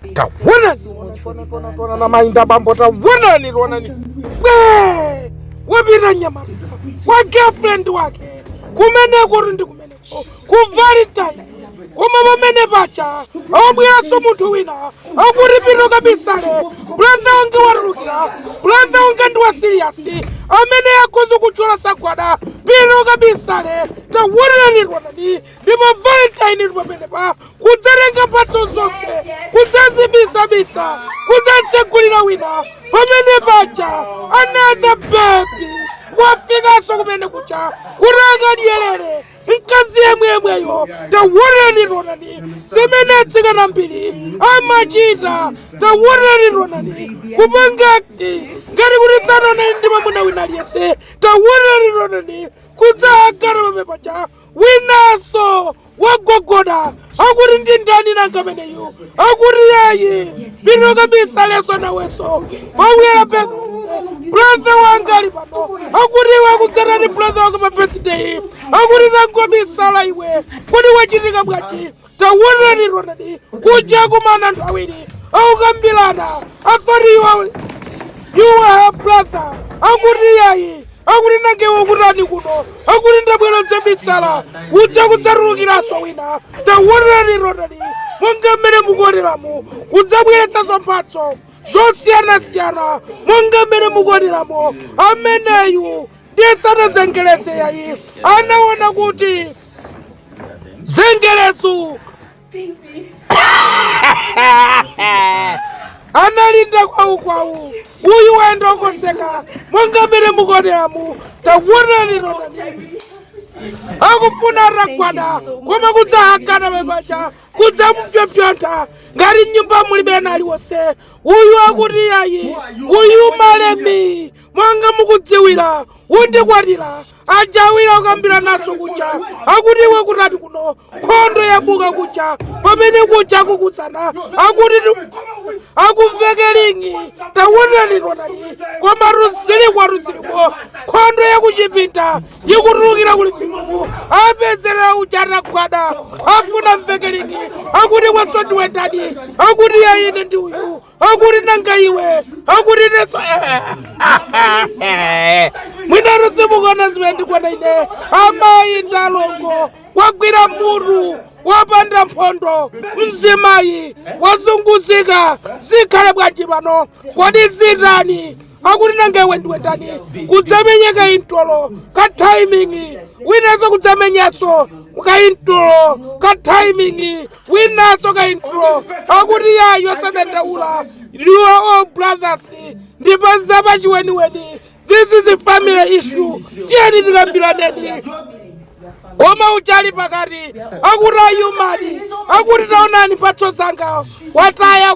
Taonani na mainda bambo taonani. Wapita nyama kwa girlfriend wake kumene kurundi kumene ku Valentine kuma mamene pacha awabwera so munthu wina akuripiro kabisale brother wange warukira brother wange ndi wa serious amene yakoze kuchola sagwada piro kabisale taonani ndipo Valentine ndi pamene pa kudzarenga mphatso zonse kudzazibisa kudzatsekulira wina pamene pacha another baby wafikaso kumene kucha kuranga dyelere mkazi yemweyo taonani zimene tsikana mbiri amachita taonani kupangati ngati kuti tsanana ndi mwamuna wina aliyense taonani kudzagara pamene pacha winaso wagogoda akuti ndi ndani nangameneyo akuti yayi pino kabisa leso naweso pawera pe brother wanga ali pano akuti wakudzana ndi brother wanga pa birthday akuti nangobisala iwe kuti wachitika bwanji taonani kuja kumana anthu awiri akukambirana athoti you are her brother akuti yayi akuti nangewo kutani kuno akuti ndabwera dzabisala uja kudzarukiraso wina taonani monga mmene mukuoneramo kudzabweretsazo mphatso zosiyana monga mmene mukuoneramo ameneyu ndiyetsana zengeleze yayi anaona kuti zengelezu analinda kwawu uyu wenda okoseka monga mmene mukuoneramo taonani akufuna ragwada koma kudzahakana pepacha kudzamupyopyotha ngati nyumba mulibe aliwonse uyu akuti yayi uyu malemi monga mukudziwira undikwatira ajawira ukambira naso kucha akuti iwe kutati kuno nkhondo yabuka kucha pamene kucha kukutsana akuti akuvekelingi taonani koma ruzilikwa nkhondo yakuchipinda ikutulukira kuli pingu apezera uchata gwada afuna mvekelingi akuti weso ndiwendadi akuti yaine ndi uyu akuti nanga iwe akuti neso mwina rudzimukona zimene ndikwenda ine amayi ndalongo wagwira mutu wapanda mphondo mzimayi wazunguzika zikhale bwanji pano kodi zitani akuti nangewe ndiwendani kudzamenyeka intolo ka timing winaso kudzamenyaso ka intolo ka timing winaso ka intolo akuti yayo sadandaula you are all brothers ndipo zapa chiweniweni this is a family issue tiyeni tikambiraneni oma uchali pakati akuti ayumani akuti taonani mphatso zanga wataya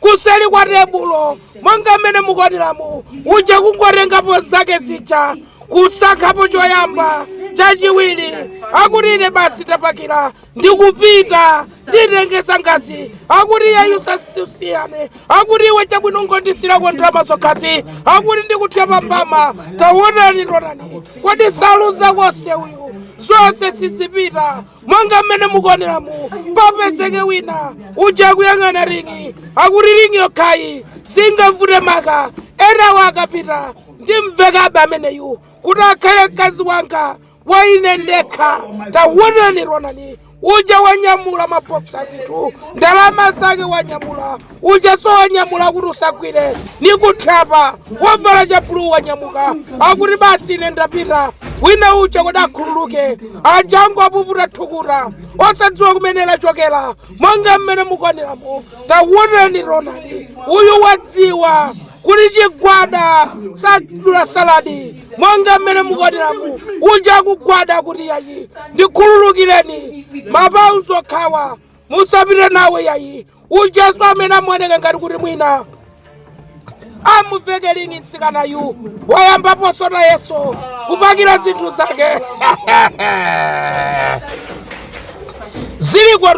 kusali kwa tebulo monga mmene mukuoneramo uja kungotengapo zake zija kusakhapo choyamba chachiwiri akuti ine basi tapakira ndikupita nditengesa ngazi akuti yayu sasiyane akuti iwe chabwino ngondisirako ndalama zokhazi akuti ndikuthya pambama taonani kodi salu zakonse uyu zonse sizipita monga mmene mukuoneramo papezeke wina uja kuyang'ana ringi akuti ringi yokhayi singavute maka ena wakapita ndimvekabe ameneyu kuti akhale mkazi wanga waine ndekha taonani uja wanyamula mabokisi tu ndalama zake wanyamula uja so wanyamula kuti usagwire nikuthapa wavala chapulu wanyamuka akuti basi ine ndapita wina uja kuti akhululuke ajangu apuputa thukuta osadziwa kumene lachokera monga mmene mukuoneramo taonani uyu wadziwa kuti chigwada sadula saladi monga mmene mukuoneramo uja kugwada kuti yayi ndikhululukireni mabauzi okhawa musapite nawe yayi uja so amene amuoneka ngati kuti mwina amuvekelingi mtsikanayu wayambapo sona yeso kupakira zinthu zake ziliko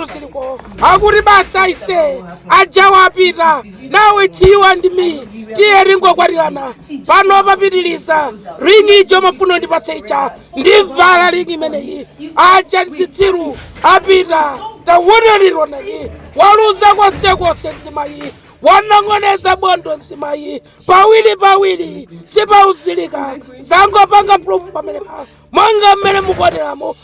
akuti basa ise ajawa apita nawe chiwa ndi mi tiye ringokwatirana pano papitiliza ringi ijo mafuno ndipatse ija ndivala ringi imeneyi aja ntsitsiru apita taonani waluza konse mzimayi, wanong'oneza bondo mzimayi, pawiri sipauzilika, zangopanga proof pamenepa monga mmene mukuoneramo.